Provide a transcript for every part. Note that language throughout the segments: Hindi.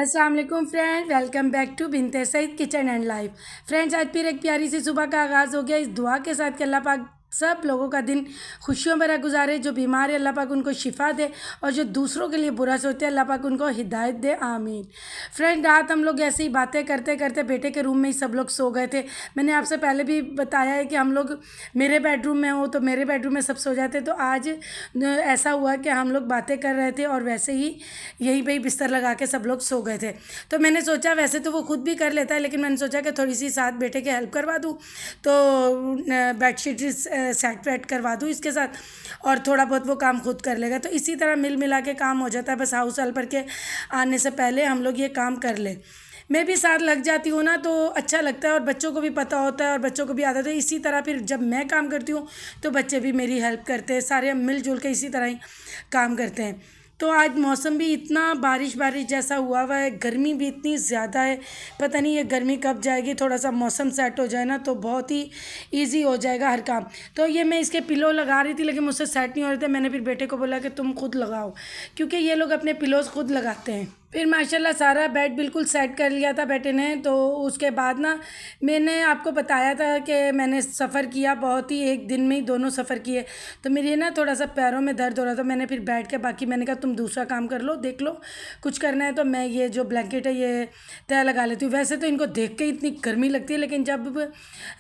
अस्सलाम वालेकुम friend, welcome back to Binte Saeed kitchen and life. Friends, आज फिर एक प्यारी सी सुबह का आगाज़ हो गया इस दुआ के साथ कि अल्लाह पाक सब लोगों का दिन खुशियों भरा गुजारे। जो बीमार है अल्लाह पाक उनको शिफा दे और जो दूसरों के लिए बुरा सोचते हैं अल्लाह पाक उनको हिदायत दे, आमीन। फ्रेंड, रात हम लोग ऐसे ही बातें करते करते बेटे के रूम में ही सब लोग सो गए थे। मैंने आपसे पहले भी बताया है कि हम लोग मेरे बेडरूम में हो तो मेरे बेडरूम में सब सो जाते। तो आज ऐसा हुआ कि हम लोग बातें कर रहे थे और वैसे ही यहीं पे ही बिस्तर लगा के सब लोग सो गए थे। तो मैंने सोचा, वैसे तो वो खुद भी कर लेता है, लेकिन मैंने सोचा कि थोड़ी सी साथ बेटे के हेल्प करवा दूँ। तो बेडशीट सेट वेट करवा दूँ इसके साथ और थोड़ा बहुत वो काम खुद कर लेगा। तो इसी तरह मिल मिला के काम हो जाता है। बस हाउस हेल्पर के आने से पहले हम लोग ये काम कर लें। मैं भी साथ लग जाती हूँ ना तो अच्छा लगता है और बच्चों को भी पता होता है और बच्चों को भी आदत है। इसी तरह फिर जब मैं काम करती हूँ तो बच्चे भी मेरी हेल्प करते हैं। सारे हम मिलजुल के इसी तरह ही काम करते हैं। तो आज मौसम भी इतना बारिश बारिश जैसा हुआ है, गर्मी भी इतनी ज़्यादा है। पता नहीं ये गर्मी कब जाएगी। थोड़ा सा मौसम सेट हो जाए ना तो बहुत ही ईजी हो जाएगा हर काम। तो ये मैं इसके पिलो लगा रही थी लेकिन मुझसे सेट नहीं हो रहे थे। मैंने फिर बेटे को बोला कि तुम खुद लगाओ, क्योंकि ये लोग अपने पिलोज खुद लगाते हैं। फिर माशाल्लाह सारा बेड बिल्कुल सेट कर लिया था बेटे ने। तो उसके बाद ना मैंने आपको बताया था कि मैंने सफ़र किया बहुत ही, एक दिन में ही दोनों सफ़र किए। तो मेरे ना थोड़ा सा पैरों में दर्द हो रहा था। मैंने फिर बैठ के बाकी मैंने कहा तुम दूसरा काम कर लो, देख लो कुछ करना है तो मैं ये जो ब्लैंकेट है ये तय लगा लेती हूँ। वैसे तो इनको देख के इतनी गर्मी लगती है, लेकिन जब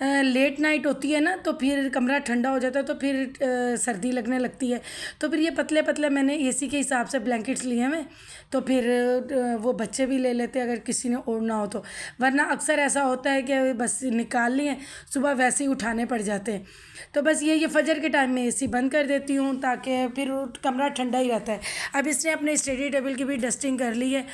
लेट नाइट होती है ना तो फिर कमरा ठंडा हो जाता है तो फिर सर्दी लगने लगती है। तो फिर ये पतले पतले मैंने एसी के हिसाब से ब्लैंकेट्स लिए हैं। तो फिर वो बच्चे भी ले लेते अगर किसी ने ओढ़ना हो तो, वरना अक्सर ऐसा होता है कि बस निकाल लिए सुबह वैसे ही उठाने पड़ जाते हैं। तो बस ये फजर के टाइम में एसी बंद कर देती हूँ ताकि फिर कमरा ठंडा ही रहता है। अब इसने अपने स्टडी टेबल की भी डस्टिंग कर ली है।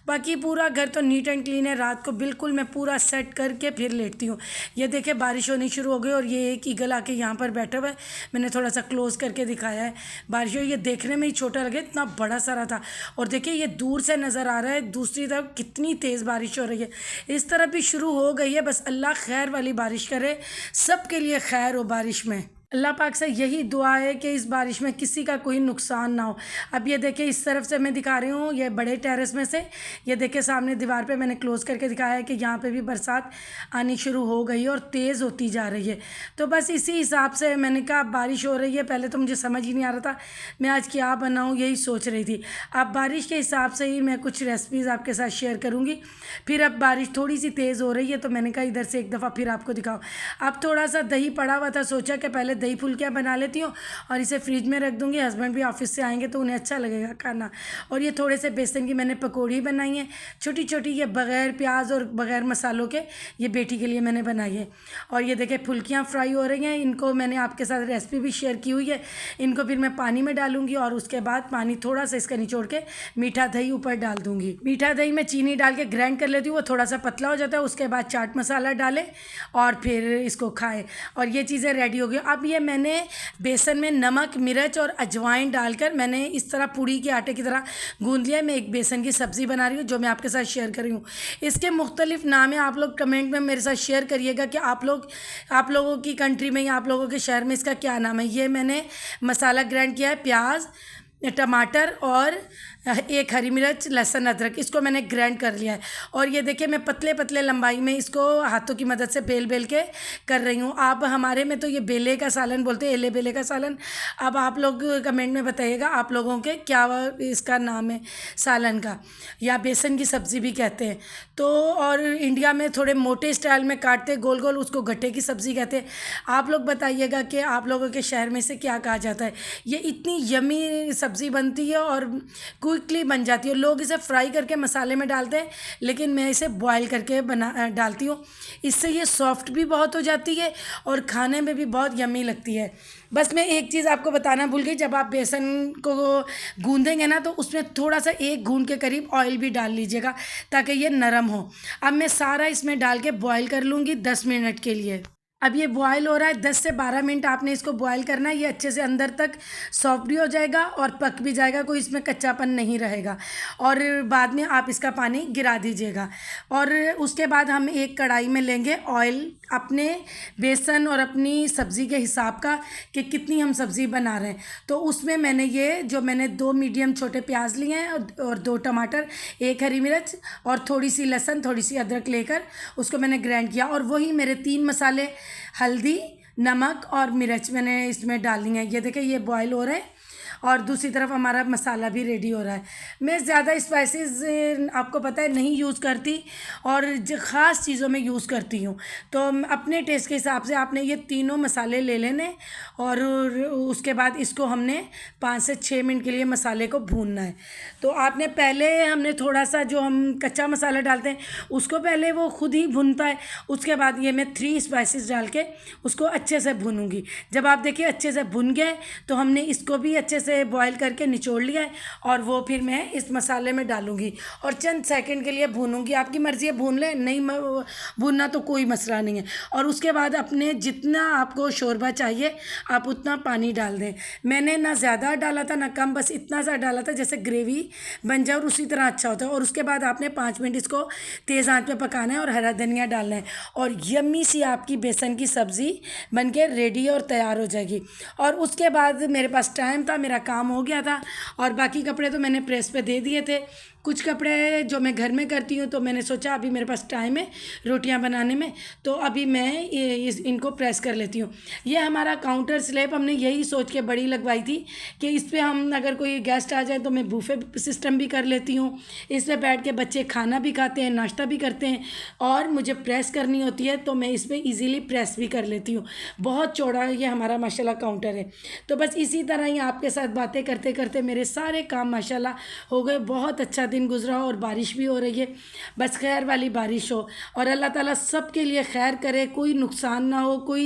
बाकी पूरा घर तो नीट एंड क्लीन है। रात को बिल्कुल मैं पूरा सेट करके फिर लेटती हूँ। ये देखिए बारिश होनी शुरू हो गई और ये एक ईगल आके यहाँ पर बैठा हुआ है। मैंने थोड़ा सा क्लोज करके दिखाया है। बारिश हो, ये देखने में ही छोटा लगे, इतना बड़ा सारा था। और देखिए ये दूर से नज़र आ रहा है, दूसरी तरफ कितनी तेज़ बारिश हो रही है। इस तरफ भी शुरू हो गई है। बस अल्लाह खैर वाली बारिश करे, सबके लिए खैर हो बारिश में। अल्लाह पाक से यही दुआ है कि इस बारिश में किसी का कोई नुकसान ना हो। अब ये देखिए इस तरफ से मैं दिखा रही हूँ, ये बड़े टेरेस में से ये देखिए सामने दीवार पे मैंने क्लोज़ करके दिखाया है कि यहाँ पे भी बरसात आनी शुरू हो गई है और तेज़ होती जा रही है। तो बस इसी हिसाब से मैंने कहा अब बारिश हो रही है। पहले तो मुझे समझ ही नहीं आ रहा था मैं आज क्या बनाऊँ, यही सोच रही थी। अब बारिश के हिसाब से ही मैं कुछ रेसिपीज़ आपके साथ शेयर करूँगी। फिर अब बारिश थोड़ी सी तेज़ हो रही है तो मैंने कहा इधर से एक दफ़ा फिर आपको दिखाओ। अब थोड़ा सा दही पड़ा हुआ था, सोचा कि पहले दही फुल्कियाँ बना लेती हूँ और इसे फ्रिज में रख दूँगी। हस्बैंड भी ऑफिस से आएंगे तो उन्हें अच्छा लगेगा खाना। और ये थोड़े से बेसन की मैंने पकौड़ी बनाई है छोटी छोटी, ये बग़ैर प्याज और बग़ैर मसालों के, ये बेटी के लिए मैंने बनाई है। और ये देखिए फुल्कियाँ फ्राई हो रही हैं। इनको मैंने आपके साथ रेसिपी भी शेयर की हुई है। इनको फिर मैं पानी में डालूँगी और उसके बाद पानी थोड़ा सा इसका निचोड़ के मीठा दही ऊपर डाल दूँगी। मीठा दही में चीनी डाल के ग्राइंड कर लेती हूँ, वो थोड़ा सा पतला हो जाता है। उसके बाद चाट मसाला डालें और फिर इसको खाएं। और ये चीज़ें रेडी हो गई। अब ये मैंने बेसन में नमक मिर्च और अजवाइन डालकर मैंने इस तरह पूड़ी के आटे की तरह गूंद लिया। मैं एक बेसन की सब्ज़ी बना रही हूँ जो मैं आपके साथ शेयर कर रही हूँ। इसके मुख्तलिफ नाम है, आप लोग कमेंट में मेरे साथ शेयर करिएगा कि आप लोगों की कंट्री में या आप लोगों के शहर में इसका क्या नाम है। ये मैंने मसाला ग्राइंड किया है, प्याज टमाटर और एक हरी मिर्च लहसुन अदरक, इसको मैंने ग्राइंड कर लिया है। और ये देखिए मैं पतले पतले लंबाई में इसको हाथों की मदद से बेल बेल के कर रही हूँ। आप हमारे में तो ये बेले का सालन बोलते हैं, एले बेले का सालन। अब आप लोग कमेंट में बताइएगा आप लोगों के क्या इसका नाम है सालन का, या बेसन की सब्ज़ी भी कहते हैं। तो और इंडिया में थोड़े मोटे स्टाइल में काटते गोल गोल, उसको गट्टे की सब्ज़ी कहते हैं। आप लोग बताइएगा कि आप लोगों के शहर में से क्या कहा जाता है। ये इतनी यमी सब्ज़ी बनती है और क्विकली बन जाती है। लोग इसे फ्राई करके मसाले में डालते हैं, लेकिन मैं इसे बॉईल करके डालती हूँ। इससे ये सॉफ्ट भी बहुत हो जाती है और खाने में भी बहुत यम्मी लगती है। बस मैं एक चीज़ आपको बताना भूल गई, जब आप बेसन को गूंदेंगे ना तो उसमें थोड़ा सा एक घूंद के करीब ऑयल भी डाल लीजिएगा ताकि ये नरम हो। अब मैं सारा इसमें डाल के बॉईल कर लूँगी 10 मिनट के लिए। अब ये बॉयल हो रहा है, 10 से 12 मिनट आपने इसको बॉयल करना है। ये अच्छे से अंदर तक सॉफ्ट भी हो जाएगा और पक भी जाएगा, कोई इसमें कच्चापन नहीं रहेगा। और बाद में आप इसका पानी गिरा दीजिएगा। और उसके बाद हम एक कढ़ाई में लेंगे ऑयल, अपने बेसन और अपनी सब्ज़ी के हिसाब का कि कितनी हम सब्ज़ी बना रहे हैं। तो उसमें मैंने 2 मीडियम छोटे प्याज लिए हैं और 2 टमाटर, 1 हरी मिर्च और थोड़ी सी लहसुन, थोड़ी सी अदरक लेकर उसको मैंने ग्राइंड किया। और वही मेरे 3 मसाले, हल्दी, नमक और मिर्च मैंने इसमें डालनी है। ये देखिए ये बॉयल हो रहे हैं और दूसरी तरफ हमारा मसाला भी रेडी हो रहा है। मैं ज़्यादा स्पाइसेस आपको पता है नहीं यूज़ करती और ख़ास चीज़ों में यूज़ करती हूँ। तो अपने टेस्ट के हिसाब से आपने ये तीनों मसाले ले लेने और उसके बाद इसको हमने 5 से 6 मिनट के लिए मसाले को भूनना है। तो हमने थोड़ा सा जो हम कच्चा मसाला डालते हैं उसको पहले वो खुद ही भूनता है। उसके बाद ये मैं 3 स्पाइसेस डाल के उसको अच्छे से भूनूंगी। जब आप देखिए अच्छे से भुन गए तो हमने इसको भी अच्छे से बॉईल करके निचोड़ लिया है और वो फिर मैं इस मसाले में डालूंगी और चंद सेकंड के लिए भूनूंगी। आपकी मर्ज़ी है भून लें, नहीं भूनना तो कोई मसला नहीं है। और उसके बाद अपने जितना आपको शोरबा चाहिए आप उतना पानी डाल दें। मैंने ना ज़्यादा डाला था ना कम, बस इतना सा डाला था जैसे ग्रेवी बन जाए और उसी तरह अच्छा होता है। और उसके बाद आपने 5 मिनट इसको तेज़ आंच पे पकाना है और हरा धनिया डालना है और यम्मी सी आपकी बेसन की सब्ज़ी बन के रेडी और तैयार हो जाएगी। और उसके बाद मेरे पास टाइम था, मेरा काम हो गया था और बाकी कपड़े तो मैंने प्रेस पे दे दिए थे। कुछ कपड़े जो मैं घर में करती हूँ तो मैंने सोचा अभी मेरे पास टाइम है रोटियां बनाने में, तो अभी मैं इनको प्रेस कर लेती हूँ। ये हमारा काउंटर स्लैब हमने यही सोच के बड़ी लगवाई थी कि इस पर हम अगर कोई गेस्ट आ जाए तो मैं बूफे सिस्टम भी कर लेती हूँ। इस पर बैठ के बच्चे खाना भी खाते हैं, नाश्ता भी करते हैं और मुझे प्रेस करनी होती है तो मैं इस पर ईज़िली प्रेस भी कर लेती हूँ। बहुत चौड़ा ये हमारा माशाल्लाह काउंटर है। तो बस इसी तरह ही आपके साथ बातें करते करते मेरे सारे काम माशाल्लाह हो गए। बहुत अच्छा दिन गुजरा और बारिश भी हो रही है। बस खैर वाली बारिश हो और अल्लाह ताला सबके लिए खैर करे, कोई नुकसान ना हो।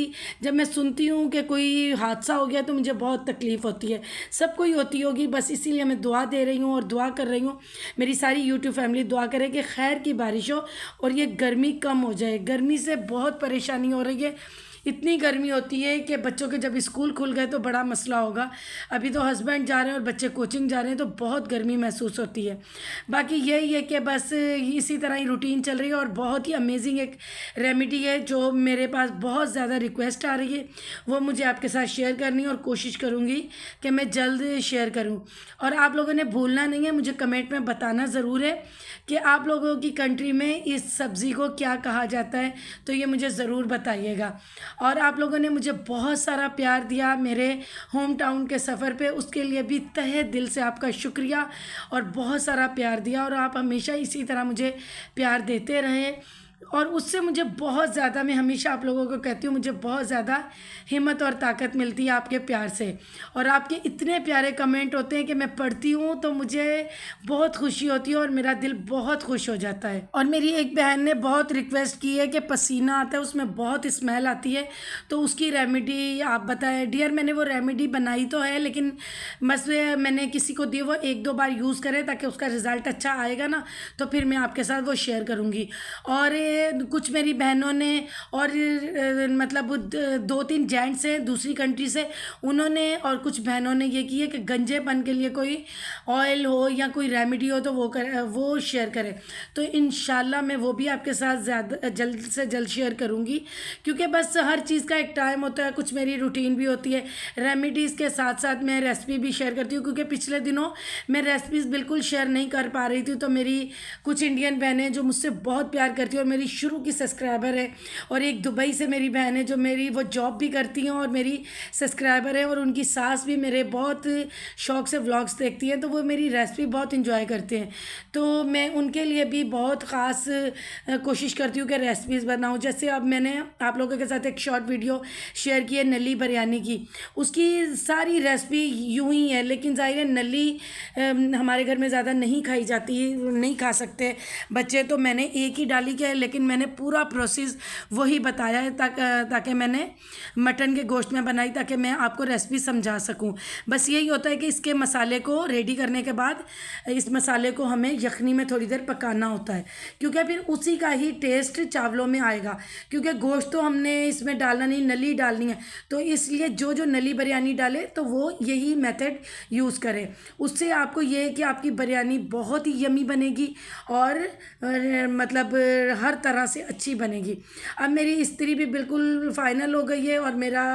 जब मैं सुनती हूँ कि कोई हादसा हो गया तो मुझे बहुत तकलीफ़ होती है। सबको ही होती होगी, बस इसीलिए मैं दुआ दे रही हूँ और दुआ कर रही हूँ। मेरी सारी यूट्यूब फैमिली दुआ करे कि खैर की बारिश हो और ये गर्मी कम हो जाए। गर्मी से बहुत परेशानी हो रही है। इतनी गर्मी होती है कि बच्चों के जब स्कूल खुल गए तो बड़ा मसला होगा। अभी तो हस्बैंड जा रहे हैं और बच्चे कोचिंग जा रहे हैं तो बहुत गर्मी महसूस होती है। बाकी यही है कि बस इसी तरह ही रूटीन चल रही है। और बहुत ही अमेजिंग एक रेमेडी है जो मेरे पास बहुत ज़्यादा रिक्वेस्ट आ रही है, वो मुझे आपके साथ शेयर करनी है और कोशिश करूँगी कि मैं जल्द शेयर करूँ। और आप लोगों ने भूलना नहीं है, मुझे कमेंट में बताना ज़रूर है कि आप लोगों की कंट्री में इस सब्ज़ी को क्या कहा जाता है, तो ये मुझे ज़रूर बताइएगा। और आप लोगों ने मुझे बहुत सारा प्यार दिया मेरे होम टाउन के सफ़र पे, उसके लिए भी तहे दिल से आपका शुक्रिया और बहुत सारा प्यार दिया। और आप हमेशा इसी तरह मुझे प्यार देते रहें और उससे मुझे बहुत ज़्यादा, मैं हमेशा आप लोगों को कहती हूँ, मुझे बहुत ज़्यादा हिम्मत और ताकत मिलती है आपके प्यार से। और आपके इतने प्यारे कमेंट होते हैं कि मैं पढ़ती हूँ तो मुझे बहुत खुशी होती है और मेरा दिल बहुत खुश हो जाता है। और मेरी एक बहन ने बहुत रिक्वेस्ट की है कि पसीना आता है, उसमें बहुत स्मेल आती है, तो उसकी रेमेडी आप बताएं। डियर मैंने वो रेमेडी बनाई तो है लेकिन बस मैंने किसी को दी, वो 1-2 बार यूज़ करें ताकि उसका रिज़ल्ट अच्छा आएगा ना, तो फिर मैं आपके साथ वो शेयर करूँगी। और कुछ मेरी बहनों ने और मतलब 2-3 जेंट्स हैं दूसरी कंट्री से, उन्होंने और कुछ बहनों ने ये किया कि गंजेपन के लिए कोई ऑयल हो या कोई रेमेडी हो तो वो शेयर करें। तो इंशाल्लाह मैं वो भी आपके साथ ज़्यादा जल्द से जल्द शेयर करूँगी, क्योंकि बस हर चीज़ का एक टाइम होता है। कुछ मेरी रूटीन भी होती है, रेमेडीज़ के साथ साथ मैं रेसिपी भी शेयर करती हूँ, क्योंकि पिछले दिनों मैं रेसिपीज़ बिल्कुल शेयर नहीं कर पा रही थी। तो मेरी कुछ इंडियन बहनें जो मुझसे बहुत प्यार करती हैं और मेरी शुरू की सब्सक्राइबर है, और एक दुबई से मेरी बहन है जो मेरी वो जॉब भी करती हैं और मेरी सब्सक्राइबर है, और उनकी सास भी मेरे बहुत शौक़ से व्लॉग्स देखती हैं, तो वो मेरी रेसिपी बहुत इंजॉय करते हैं। तो मैं उनके लिए भी बहुत ख़ास कोशिश करती हूँ कि रेसिपीज़ बनाऊँ। जैसे अब मैंने आप लोगों के साथ एक शॉर्ट वीडियो शेयर की है नली बिरयानी की, उसकी सारी रेसिपी यूँ ही है, लेकिन ज़ाहिर है नली हमारे घर में ज़्यादा नहीं खाई जाती, नहीं खा सकते बच्चे, तो मैंने एक ही डाली के लेकिन मैंने पूरा प्रोसेस वही बताया है ताकि मैंने मटन के गोश्त में बनाई, ताकि मैं आपको रेसिपी समझा सकूं। बस यही होता है कि इसके मसाले को रेडी करने के बाद इस मसाले को हमें यखनी में थोड़ी देर पकाना होता है, क्योंकि फिर उसी का ही टेस्ट चावलों में आएगा। क्योंकि गोश्त तो हमने इसमें डालना नहीं, नली डालनी है, तो इसलिए जो जो नली बिरयानी डाले तो वो यही मेथड यूज़ करे। उससे आपको ये है कि आपकी बिरयानी बहुत ही यमी बनेगी और मतलब हर तरह से अच्छी बनेगी। अब मेरी इस्त्री भी बिल्कुल फाइनल हो गई है और मेरा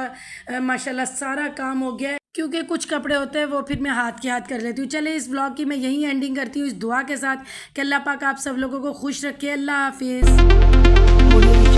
माशाल्लाह सारा काम हो गया है, क्योंकि कुछ कपड़े होते हैं वो फिर मैं हाथ के हाथ कर लेती हूँ। चले इस ब्लॉग की मैं यहीं एंडिंग करती हूँ इस दुआ के साथ कि अल्लाह पाक आप सब लोगों को खुश रखे। अल्लाह हाफिज़।